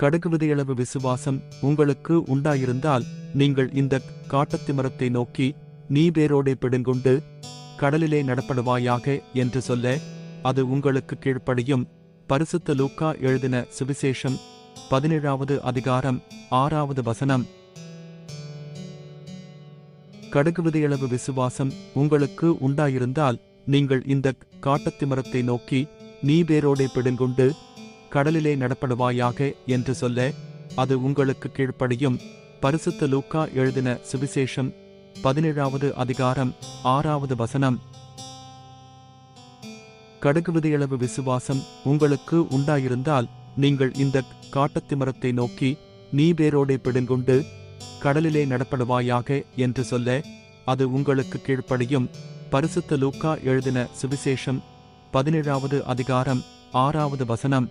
கடுகுவிதையளவு விசுவாசம் உங்களுக்கு உண்டாயிருந்தால் நீங்கள் இந்த காட்டத்திமரத்தை நோக்கி, நீ வேரோடே பிடுங்குண்டு கடலிலே நடப்படுவாயாக என்று சொல்ல, அது உங்களுக்கு கீழ்ப்படியும். பரிசுத்த லூக்கா எழுதின சுவிசேஷம் 17வது அதிகாரம் 6வது வசனம். கடுகுவிதையளவு விசுவாசம் உங்களுக்கு உண்டாயிருந்தால் நீங்கள் இந்த காட்டத்திமரத்தை நோக்கி, நீ வேரோடே பிடுங்குண்டு கடலிலே நடப்படுவாயாக என்று சொல்ல, அது உங்களுக்கு கீழ்ப்படியும். பரிசுத்த லூக்கா எழுதின சுவிசேஷம் 17வது அதிகாரம் 6வது வசனம். கடுகுவிதையளவு விசுவாசம் உங்களுக்கு உண்டாயிருந்தால் நீங்கள் இந்த காட்டத்திமரத்தை நோக்கி, நீ வேரோடே பிடுங்குண்டு கடலிலே நடப்படுவாயாக என்று சொல்ல, அது உங்களுக்கு கீழ்ப்படியும். பரிசுத்த லூக்கா எழுதின சுவிசேஷம் 17வது அதிகாரம் 6வது வசனம். கடுகுவிதையளவு விசுவாசம் உங்களுக்கு உண்டாயிருந்தால் நீங்கள் இந்த காட்டத்திமரத்தை நோக்கி, நீ வேரோடே பிடுங்குண்டு கடலிலே நடப்படுவாயாக என்று சொல்ல, அது உங்களுக்கு கீழ்ப்படியும். பரிசுத்த லூக்கா எழுதின சுவிசேஷம் 17வது அதிகாரம் 6வது வசனம்.